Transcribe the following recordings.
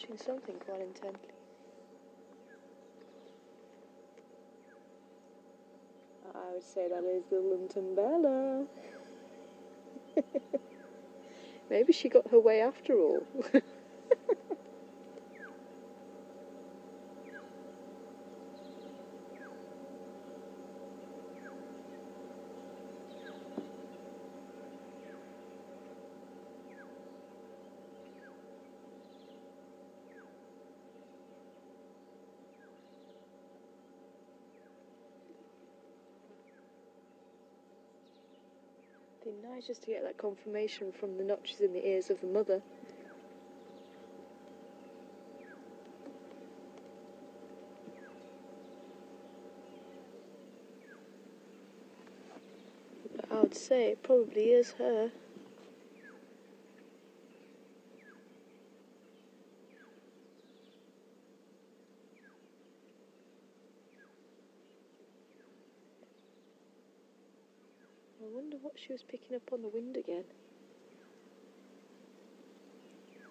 watching something quite intently. I would say that is the London Bella. Maybe she got her way after all. It'd be nice just to get that confirmation from the notches in the ears of the mother. But I would say it probably is her. I wonder what she was picking up on the wind again.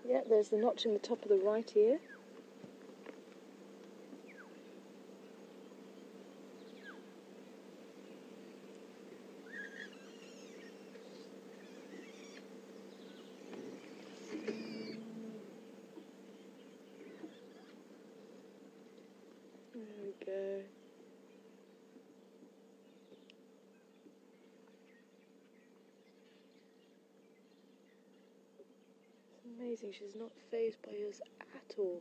Yeah, there's the notch in the top of the right ear. There we go. Amazing, she's not fazed by us at all.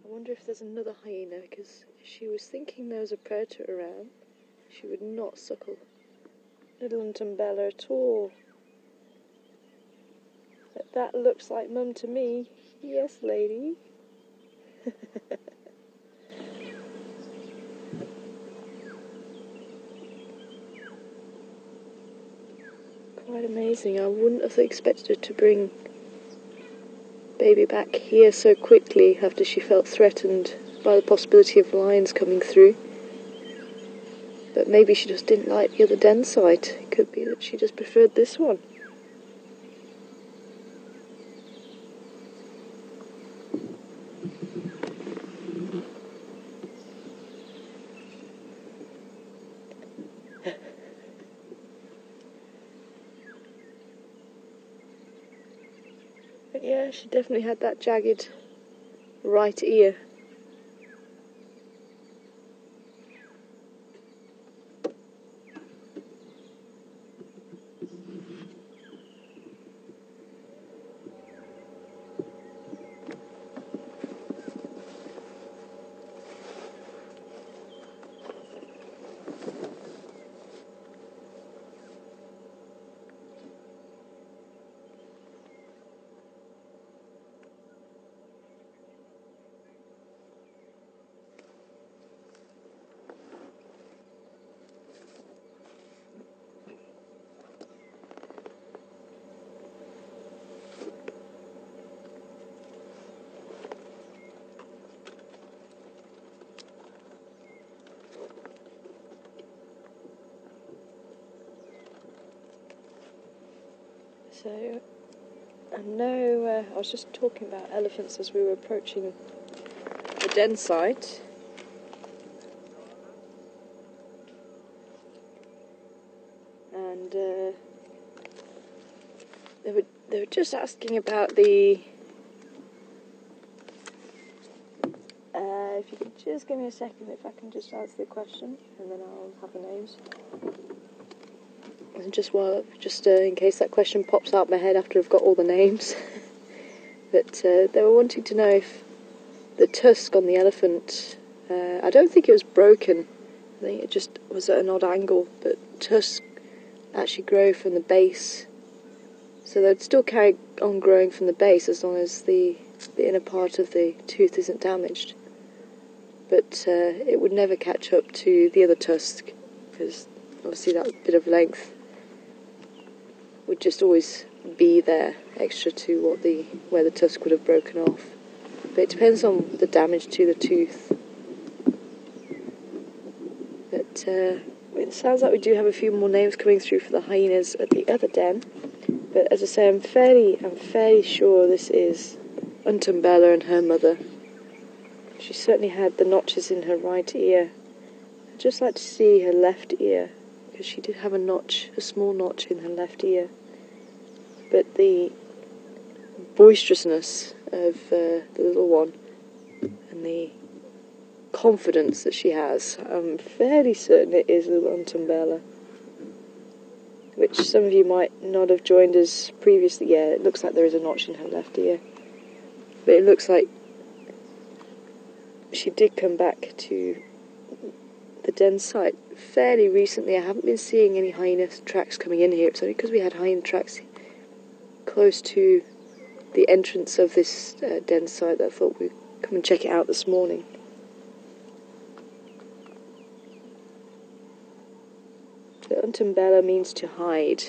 I wonder if there's another hyena, because if she was thinking there was a predator around, she would not suckle little London Bella at all. But that looks like Mum to me. Yes, lady. Quite amazing. I wouldn't have expected her to bring baby back here so quickly after she felt threatened by the possibility of lions coming through. But maybe she just didn't like the other den site. It could be that she just preferred this one. But yeah, she definitely had that jagged right ear. So, I know I was just talking about elephants as we were approaching the den site. And they were just asking about the... if you could just give me a second if I can just answer the question, and then I'll have the names. And just in case that question pops out my head after I've got all the names. But they were wanting to know if the tusk on the elephant, I don't think it was broken. I think it just was at an odd angle, but tusks actually grow from the base. So they'd still carry on growing from the base as long as the inner part of the tooth isn't damaged. But it would never catch up to the other tusk, because obviously that bit of length would just always be there, extra to where the tusk would have broken off. But it depends on the damage to the tooth. But it sounds like we do have a few more names coming through for the hyenas at the other den. But as I say, I'm fairly sure this is Bella and her mother. She certainly had the notches in her right ear. I'd just like to see her left ear, because she did have a notch, a small notch in her left ear. But the boisterousness of the little one and the confidence that she has, I'm fairly certain it is little Bella, which some of you might not have joined us previously. Yeah, it looks like there is a notch in her left ear, but it looks like she did come back to the den site fairly recently. I haven't been seeing any hyena tracks coming in here. It's only because we had hyena tracks close to the entrance of this den site that I thought we'd come and check it out this morning. The Bella means to hide,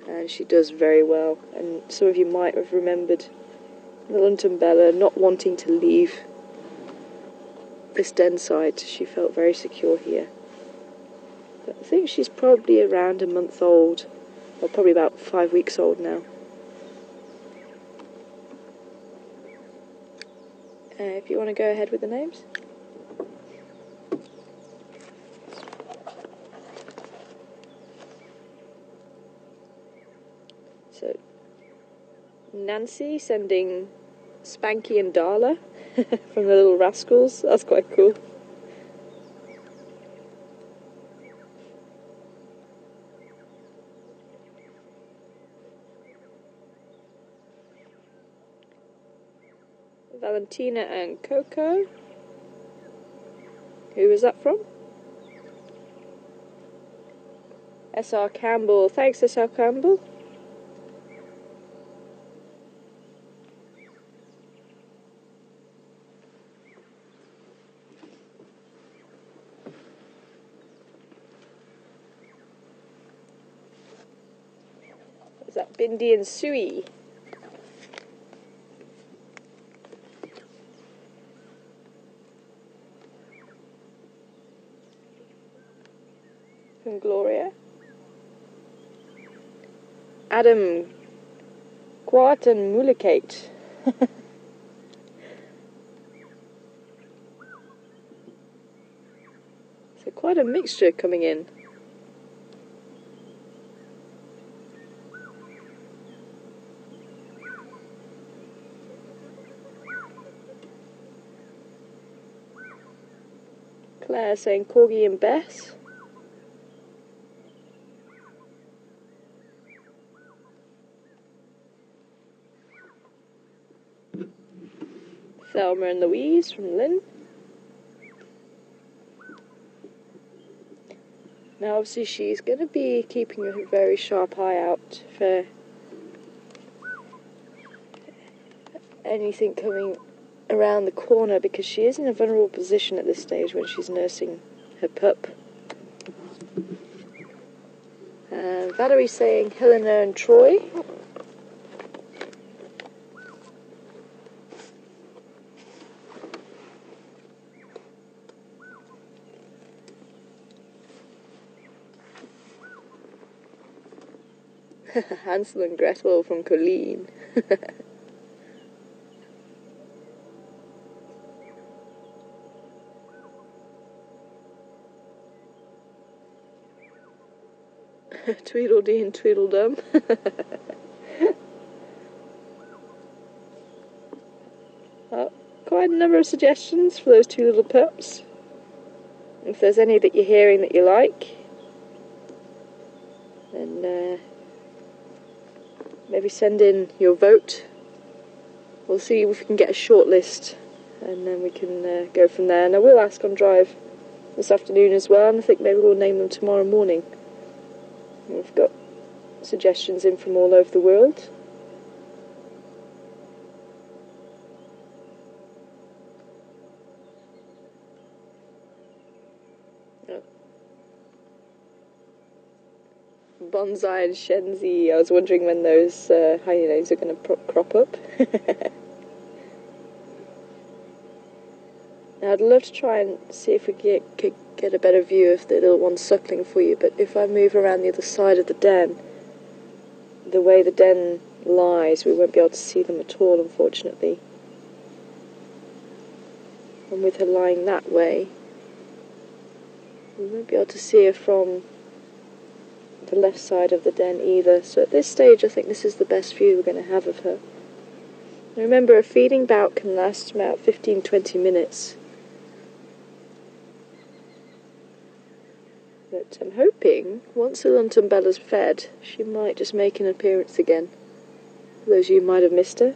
and she does very well. And some of you might have remembered little Bella not wanting to leave this den site. She felt very secure here. But I think she's probably around a month old, or probably about 5 weeks old now. If you want to go ahead with the names. So, Nancy sending Spanky and Darla from the Little Rascals. That's quite cool. Valentina and Coco. Who was that from? S.R. Campbell. Thanks, S.R. Campbell. Is that Bindi and Sui? From Gloria. Adam Quat and Mulikate. So quite a mixture coming in. Claire saying Corgi and Bess. Thelma and Louise from Lynn. Now obviously she's going to be keeping a very sharp eye out for anything coming around the corner, because she is in a vulnerable position at this stage when she's nursing her pup. Valerie saying Helena and Troy. Hansel and Gretel from Colleen. Tweedledee and Tweedledum. Quite a number of suggestions for those two little pups. If there's any that you're hearing that you like, then maybe send in your vote. We'll see if we can get a short list, and then we can go from there. And I will ask on drive this afternoon as well, and I think maybe we'll name them tomorrow morning. We've got suggestions in from all over the world. Bonsai and Shenzi. I was wondering when those hyenas are going to crop up. Now, I'd love to try and see if we could get a better view of the little one suckling for you, but if I move around the other side of the den, the way the den lies, we won't be able to see them at all, unfortunately. And with her lying that way, we won't be able to see her from the left side of the den either. So at this stage I think this is the best view we're going to have of her. Now remember, a feeding bout can last about 15-20 minutes. But I'm hoping, once the London Bella's fed, she might just make an appearance again. For those of you who might have missed her.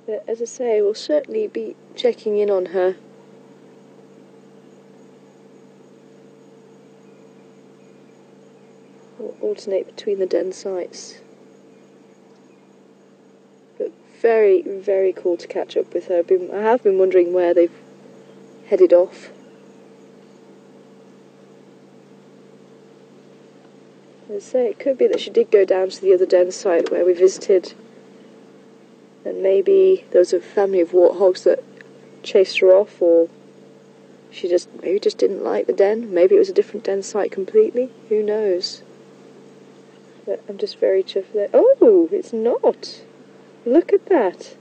But as I say, we'll certainly be checking in on her. We'll alternate between the den sites. But very, very cool to catch up with her. I have been wondering where they've headed off. As I say, it could be that she did go down to the other den site where we visited, and maybe there was a family of warthogs that chased her off, or she maybe just didn't like the den. Maybe it was a different den site completely. Who knows? But I'm just very chuffed that. Oh, it's not. Look at that.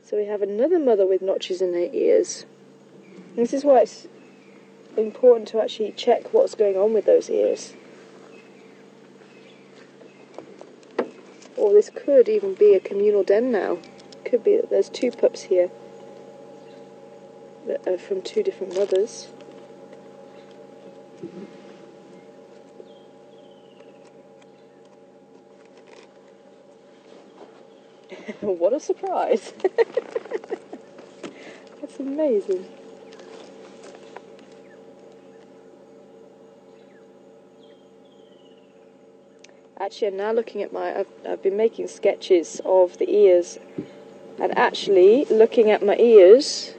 So we have another mother with notches in her ears. This is why it's important to actually check what's going on with those ears. Or this could even be a communal den now. It could be that there's two pups here that are from two different mothers. What a surprise! That's amazing. Actually, I'm now looking at I've been making sketches of the ears, and actually looking at my ears,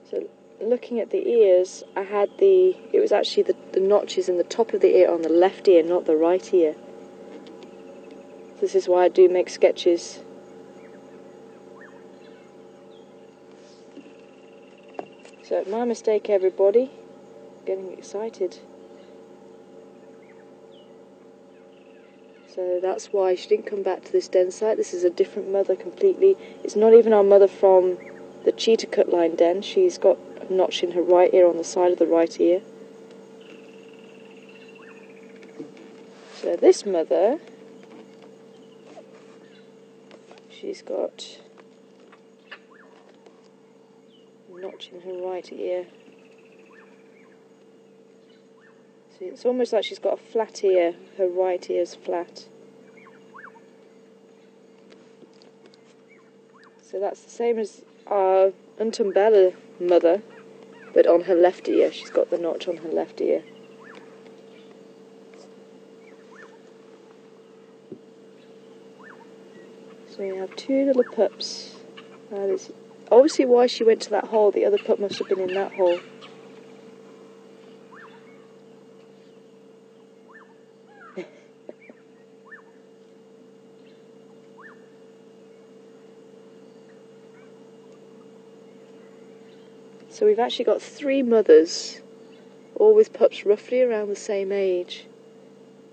so looking at the ears, it was actually the notches in the top of the ear on the left ear, not the right ear. This is why I do make sketches. So my mistake, everybody. Getting excited. So that's why she didn't come back to this den site. This is a different mother completely. It's not even our mother from the cheetah cut line den. She's got a notch in her right ear on the side of the right ear. So this mother, she's got a notch in her right ear. See, it's almost like she's got a flat ear. Her right ear's flat. So that's the same as our Untumbella mother, but on her left ear. She's got the notch on her left ear. So we have two little pups. That is obviously why she went to that hole. The other pup must have been in that hole. So we've actually got three mothers, all with pups roughly around the same age.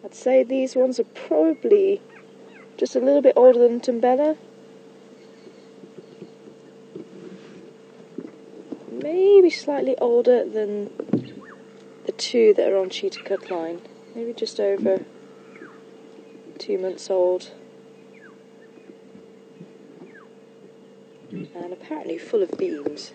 I'd say these ones are probably just a little bit older than Tumbella. Maybe slightly older than the two that are on cheetah cut line. Maybe just over 2 months old. And apparently full of beams.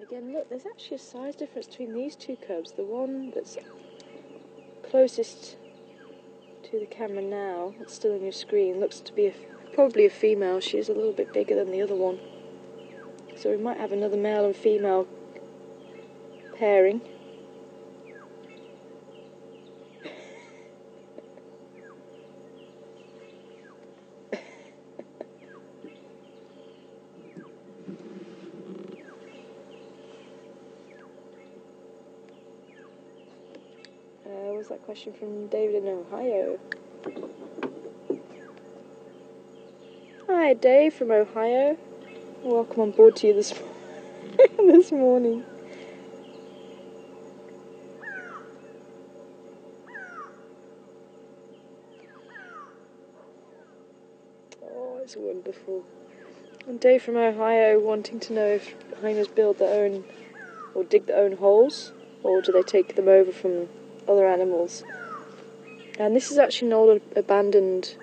Again, look, there's actually a size difference between these two cubs. The one that's closest to the camera now, that's still on your screen, looks to be Probably a female. She is a little bit bigger than the other one. So we might have another male and female pairing. What was that question from David in Ohio? Hi, Dave from Ohio. Welcome on board to you this this morning. Oh, it's wonderful. And Dave from Ohio wanting to know if hyenas build their own or dig their own holes, or do they take them over from other animals. And this is actually an old abandoned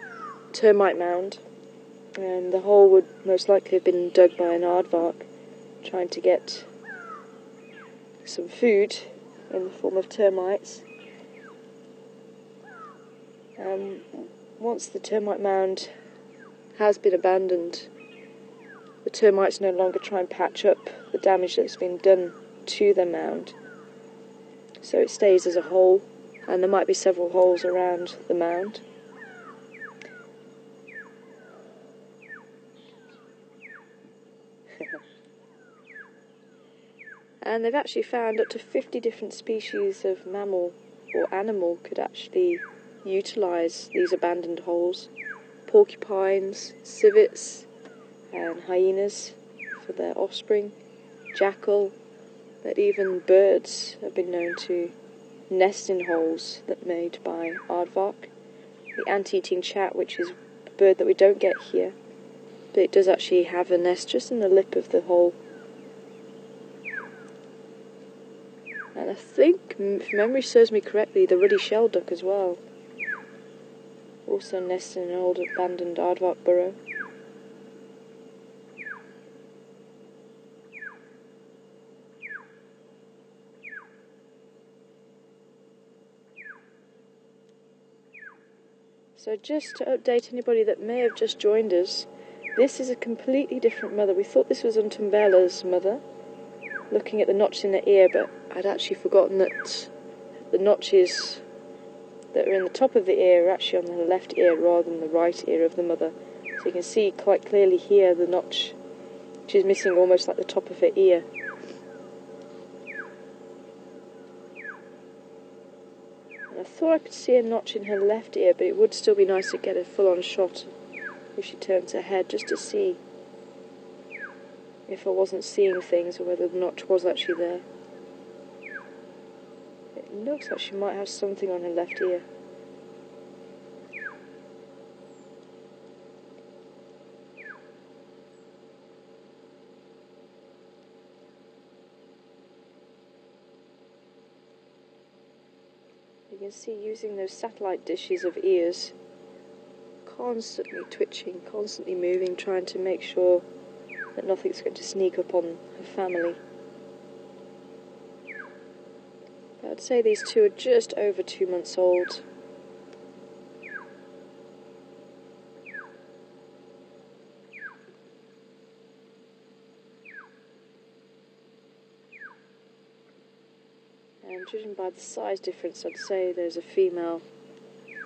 termite mound, and the hole would most likely have been dug by an aardvark trying to get some food in the form of termites. Once the termite mound has been abandoned, the termites no longer try and patch up the damage that's been done to the mound. So it stays as a hole, and there might be several holes around the mound. And they've actually found up to 50 different species of mammal or animal could actually utilise these abandoned holes. Porcupines, civets, and hyenas for their offspring, jackal, but even birds have been known to nest in holes that are made by aardvark. The ant-eating chat, which is a bird that we don't get here, but it does actually have a nest just in the lip of the hole. And I think, if memory serves me correctly, the ruddy shell duck as well also nests in an old abandoned aardvark burrow. So just to update anybody that may have just joined us, this is a completely different mother. We thought this was Untumbella's mother, looking at the notch in the ear, but I'd actually forgotten that the notches that are in the top of the ear are actually on the left ear rather than the right ear of the mother. So you can see quite clearly here the notch, which is missing almost like the top of her ear. I thought I could see a notch in her left ear, but it would still be nice to get a full-on shot if she turns her head, just to see if I wasn't seeing things or whether the notch was actually there. It looks like she might have something on her left ear. You can see using those satellite dishes of ears, constantly twitching, constantly moving, trying to make sure that nothing's going to sneak up on her family. But I'd say these two are just over 2 months old. And judging by the size difference, I'd say there's a female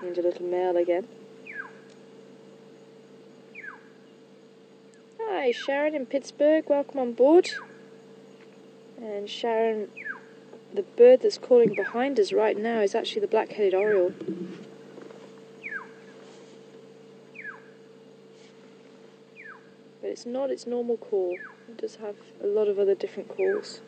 and a little male again. Hi, Sharon in Pittsburgh, welcome on board. And Sharon, the bird that's calling behind us right now is actually the black-headed oriole. But it's not its normal call. It does have a lot of other different calls.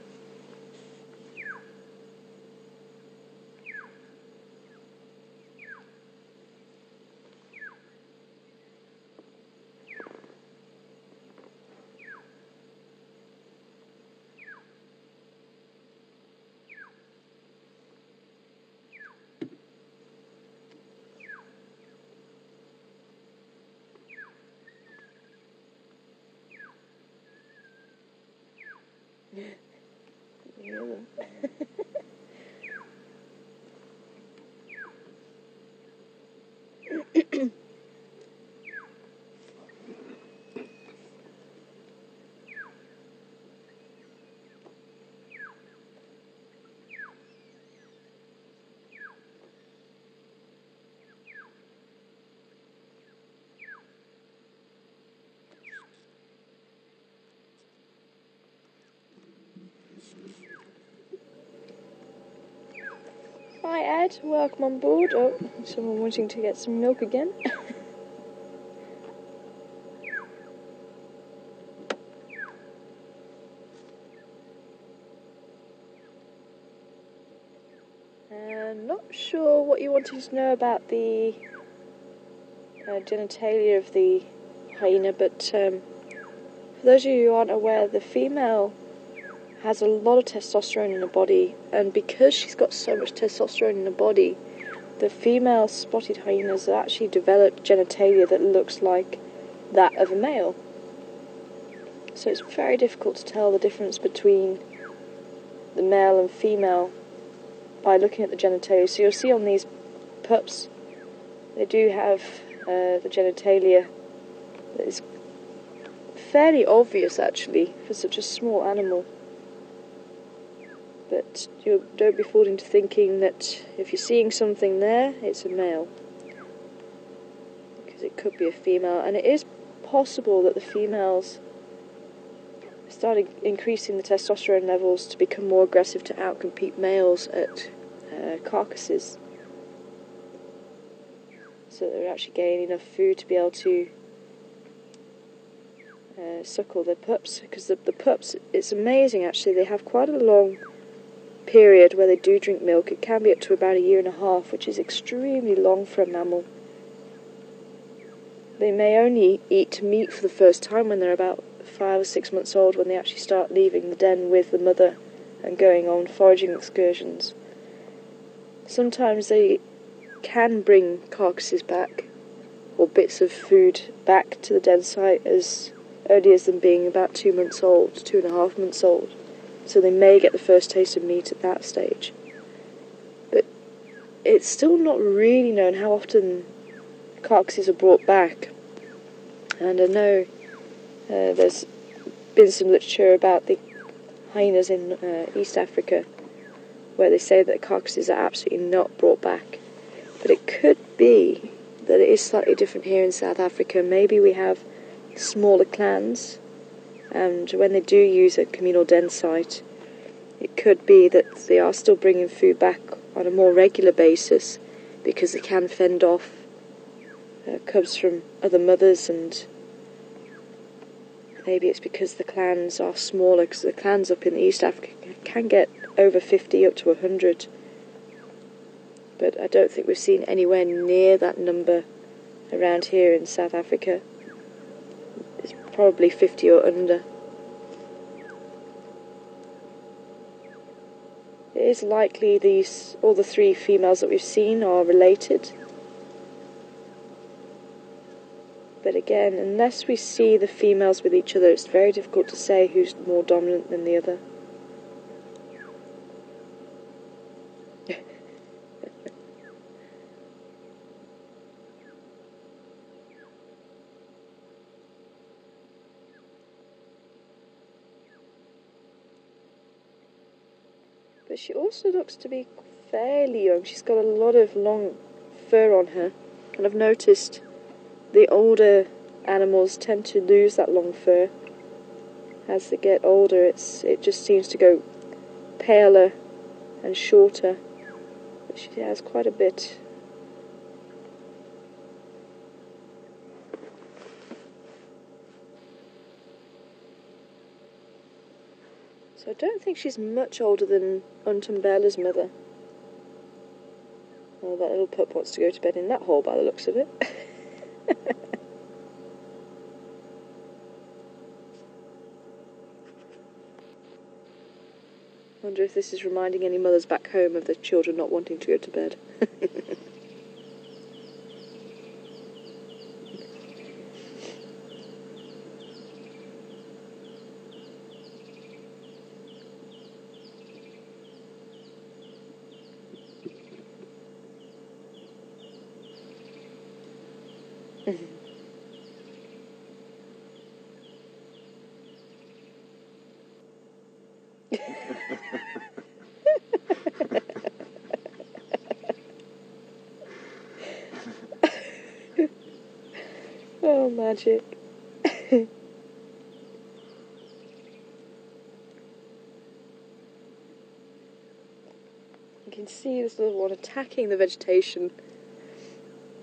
Hi Ed, welcome on board. Oh, someone wanting to get some milk again. Not sure what you wanted to know about the genitalia of the hyena, but for those of you who aren't aware, the female has a lot of testosterone in her body, and because she's got so much testosterone in her body, the female spotted hyenas have actually developed genitalia that looks like that of a male. So it's very difficult to tell the difference between the male and female by looking at the genitalia. So you'll see on these pups, they do have the genitalia that is fairly obvious actually for such a small animal. But you don't be fooled into thinking that if you're seeing something there, it's a male, because it could be a female. And it is possible that the females started increasing the testosterone levels to become more aggressive to outcompete males at carcasses, so they're actually getting enough food to be able to suckle their pups. Because the pups, it's amazing actually, they have quite a long period where they do drink milk. It can be up to about 1.5 years, which is extremely long for a mammal. They may only eat meat for the first time when they're about 5 or 6 months old, when they actually start leaving the den with the mother and going on foraging excursions. Sometimes they can bring carcasses back, or bits of food back to the den site as early as them being about 2 months old, 2.5 months old. So they may get the first taste of meat at that stage. But it's still not really known how often carcasses are brought back. And I know there's been some literature about the hyenas in East Africa, where they say that carcasses are absolutely not brought back. But it could be that it is slightly different here in South Africa. Maybe we have smaller clans, and when they do use a communal den site, it could be that they are still bringing food back on a more regular basis, because they can fend off cubs from other mothers, and maybe it's because the clans are smaller, because the clans up in East Africa can get over 50 up to 100. But I don't think we've seen anywhere near that number around here in South Africa. It's probably 50 or under. It is likely all the 3 females that we've seen are related. But again, unless we see the females with each other, it's very difficult to say who's more dominant than the other. But she also looks to be fairly young. She's got a lot of long fur on her, and I've noticed the older animals tend to lose that long fur. As they get older, it just seems to go paler and shorter. But she has quite a bit. So I don't think she's much older than Untumbella's mother. Oh, that little pup wants to go to bed in that hole by the looks of it. Wonder if this is reminding any mothers back home of their children not wanting to go to bed. Oh, magic. You can see this little one attacking the vegetation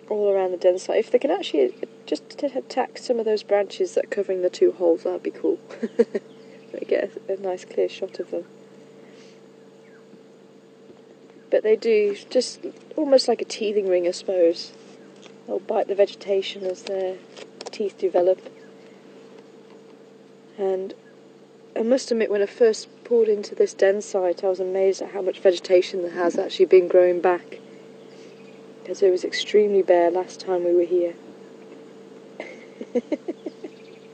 all around the den site. If they can actually just attack some of those branches that are covering the two holes, that'd be cool. They get a nice clear shot of them. But they do, just almost like a teething ring, I suppose. They'll bite the vegetation as their teeth develop. And I must admit, when I first pulled into this den site, I was amazed at how much vegetation there has actually been growing back. Because it was extremely bare last time we were here.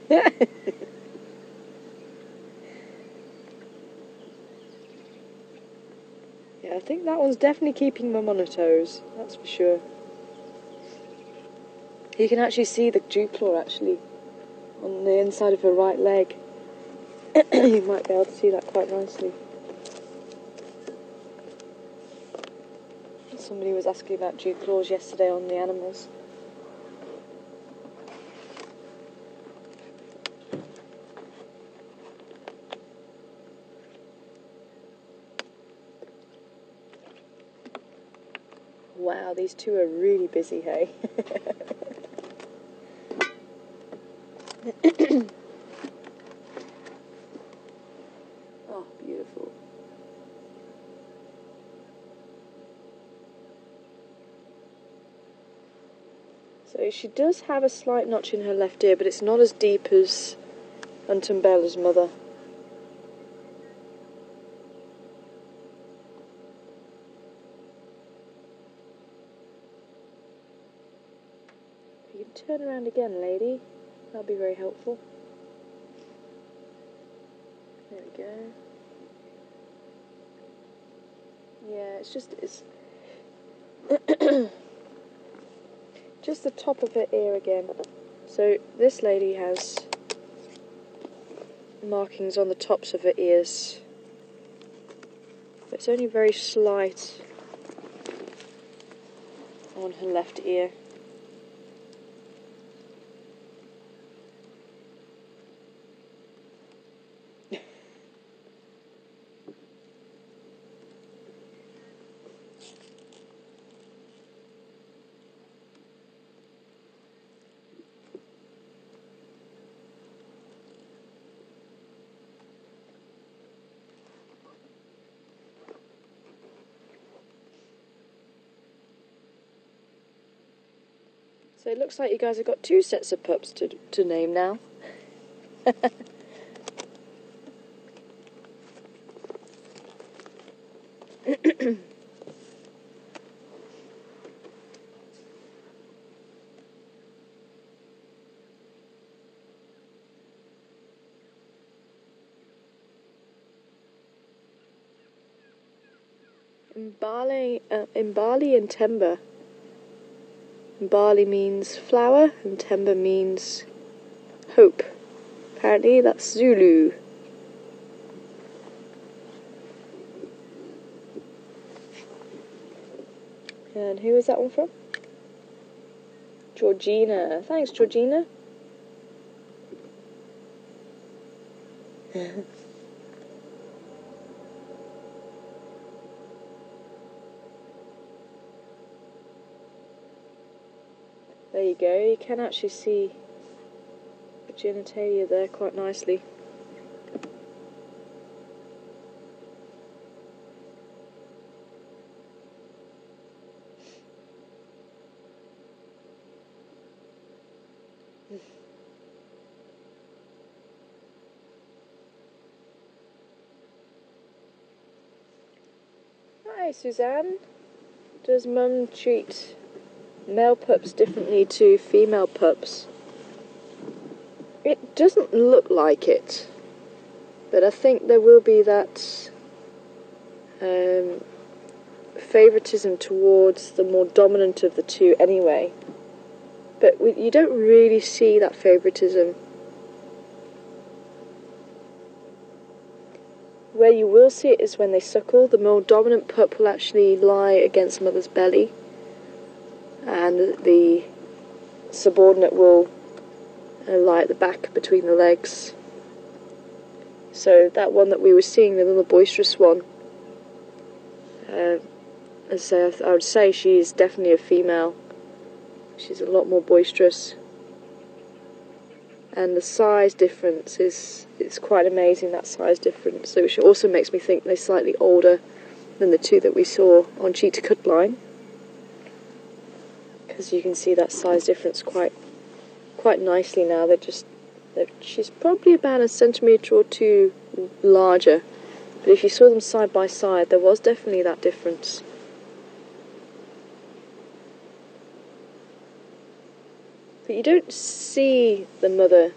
Yeah, I think that one's definitely keeping Mum on her toes, that's for sure. You can actually see the dew claw actually on the inside of her right leg. You might be able to see that quite nicely. Somebody was asking about dew claws yesterday on the animals. Wow, these two are really busy, hey? Oh, beautiful. So she does have a slight notch in her left ear, but it's not as deep as Bella's mother. If you can turn around again, lady, that'll be very helpful. There we go. Yeah, it's just the top of her ear again. So this lady has markings on the tops of her ears. But it's only very slight on her left ear. So it looks like you guys have got two sets of pups to name now. In Bali and Temba, Bali means flower and Temba means hope. Apparently that's Zulu. And who is that one from? Georgina. Thanks, Georgina. There you go, you can actually see the genitalia there quite nicely. Hi, Suzanne. Does Mum treat male pups differently to female pups? It doesn't look like it, but I think there will be that favoritism towards the more dominant of the two anyway. But you don't really see that favoritism. Where you will see it is when they suckle. The more dominant pup will actually lie against mother's belly, and the subordinate will lie at the back between the legs. So that one that we were seeing, the little boisterous one, as I say, I would say she's definitely a female. She's a lot more boisterous. And the size difference it's quite amazing, that size difference. So which also makes me think they're slightly older than the two that we saw on cheetah cut line. Because you can see that size difference quite nicely now. She's probably about a centimetre or two larger. But if you saw them side by side, there was definitely that difference. But you don't see the mother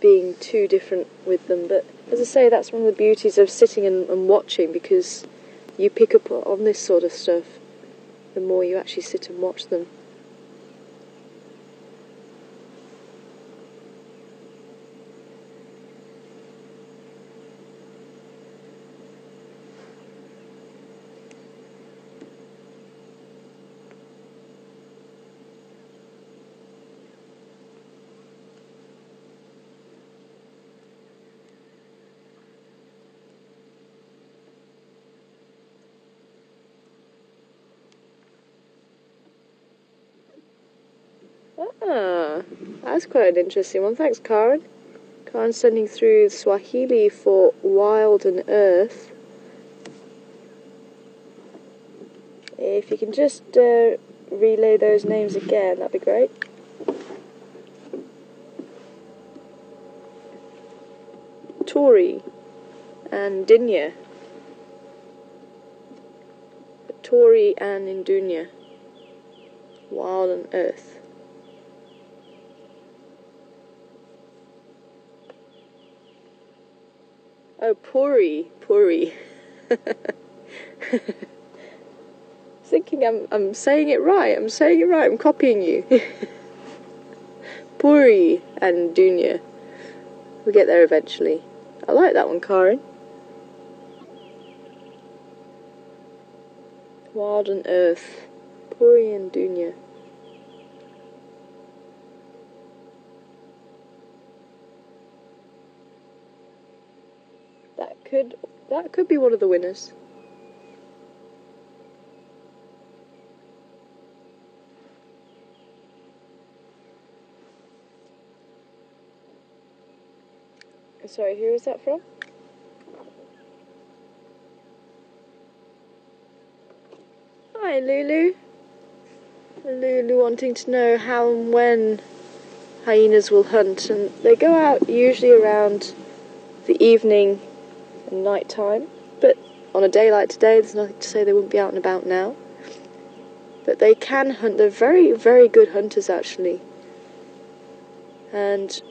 being too different with them. But as I say, that's one of the beauties of sitting and watching, because you pick up on this sort of stuff the more you actually sit and watch them. Ah, that's quite an interesting one. Thanks, Karen. Karen's sending through Swahili for WildEarth. If you can just relay those names again, that'd be great. Tori and Dinya. Tori and Indunya. WildEarth. Oh, Puri. Thinking I'm saying it right. I'm copying you. Puri and Dunya. We'll get there eventually. I like that one, Karen. WildEarth. Puri and Dunya. That could be one of the winners. Sorry, who is that from? Hi, Lulu. Lulu wanting to know how and when hyenas will hunt, and they go out usually around the evening and night time, but on a day like today there's nothing to say they wouldn't be out and about now. But they can hunt. They're very, very good hunters actually, and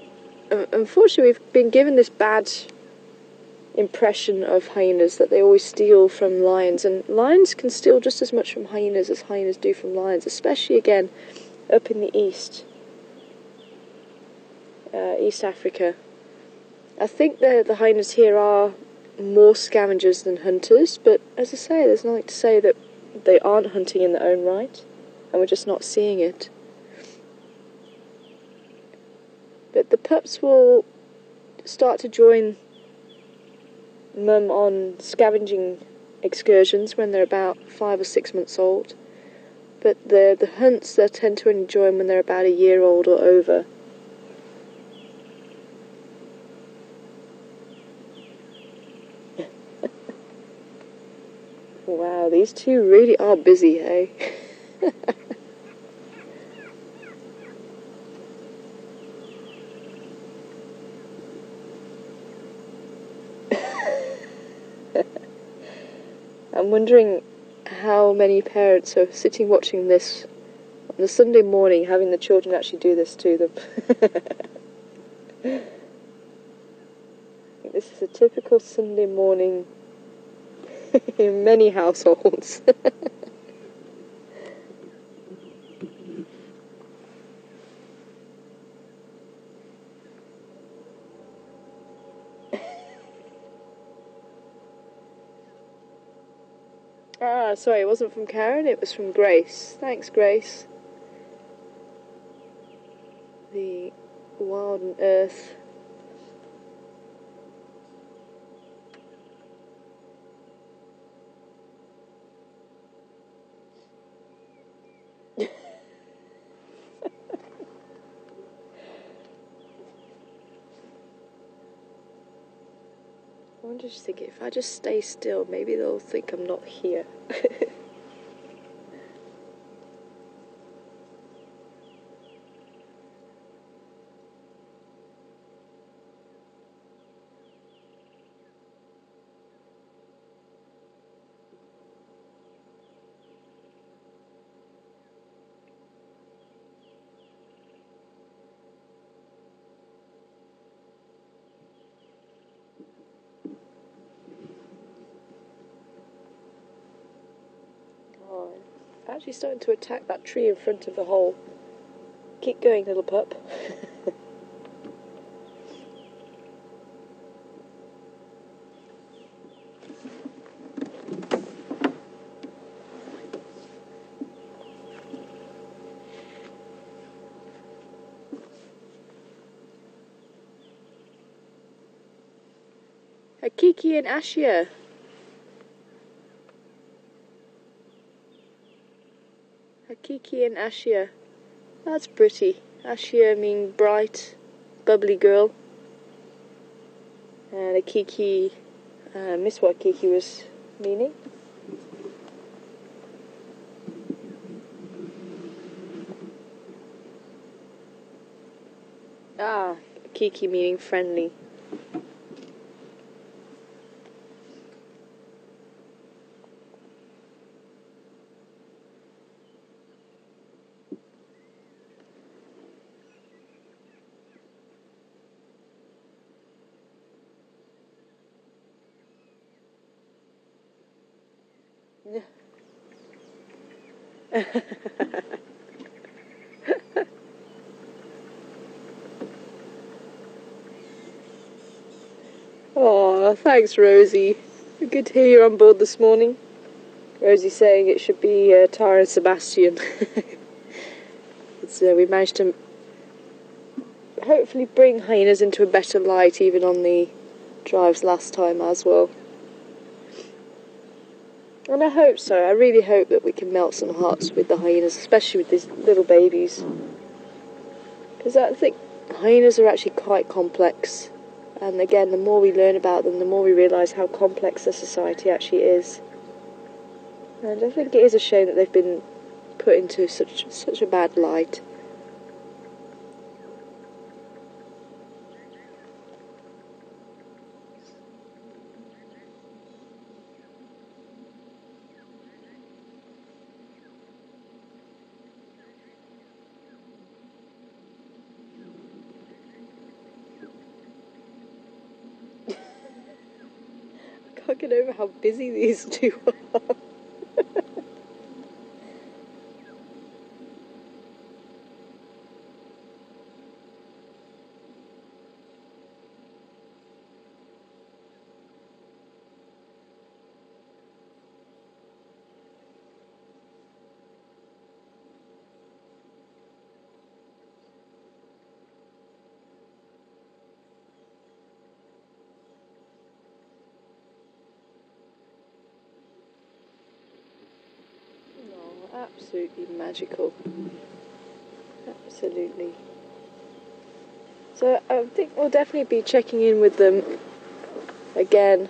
unfortunately we've been given this bad impression of hyenas that they always steal from lions, and lions can steal just as much from hyenas as hyenas do from lions, especially again up in the east, East Africa. I think the hyenas here are more scavengers than hunters, but as I say, there's nothing to say that they aren't hunting in their own right, and we're just not seeing it. But the pups will start to join Mum on scavenging excursions when they're about 5 or 6 months old, but the hunts they tend to only join when they're about a year old or over. Wow, these two really are busy, hey? I'm wondering how many parents are sitting watching this on a Sunday morning, having the children actually do this to them. I think this is a typical Sunday morning in many households. Ah, sorry, it wasn't from Karen, it was from Grace. Thanks, Grace. The WildEarth. I'm just thinking, if I just stay still, maybe they'll think I'm not here. Oh, actually starting to attack that tree in front of the hole. Keep going, little pup. Kiki and Ashia. Kiki and Ashia. That's pretty. Ashia mean bright, bubbly girl. And a Kiki, missed what Kiki was meaning. Ah, Kiki meaning friendly. Oh, thanks, Rosie. Good to hear you're on board this morning. Rosie saying it should be Tara and Sebastian. We managed to hopefully bring hyenas into a better light, even on the drives last time as well. And I hope so. I really hope that we can melt some hearts with the hyenas, especially with these little babies. Because I think hyenas are actually quite complex. And again, the more we learn about them, the more we realise how complex their society actually is. And I think it is a shame that they've been put into such a bad light. I can't get over how busy these two are. Absolutely magical. Absolutely. So I think we'll definitely be checking in with them again,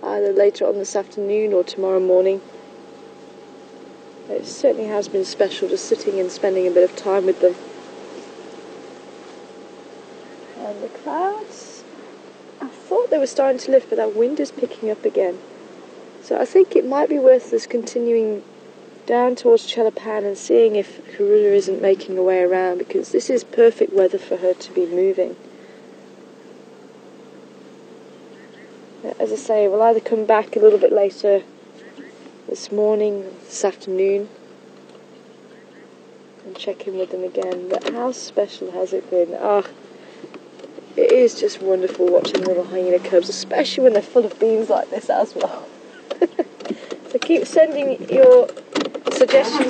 either later on this afternoon or tomorrow morning. It certainly has been special just sitting and spending a bit of time with them. And the clouds, I thought they were starting to lift, but that wind is picking up again. So I think it might be worth us continuing down towards Chelapan and seeing if Karuna isn't making her way around, because this is perfect weather for her to be moving. As I say, we'll either come back a little bit later this morning, this afternoon, and check in with them again. But how special has it been? It is just wonderful watching little hyena cubs, especially when they're full of beans like this as well. So keep sending your suggestions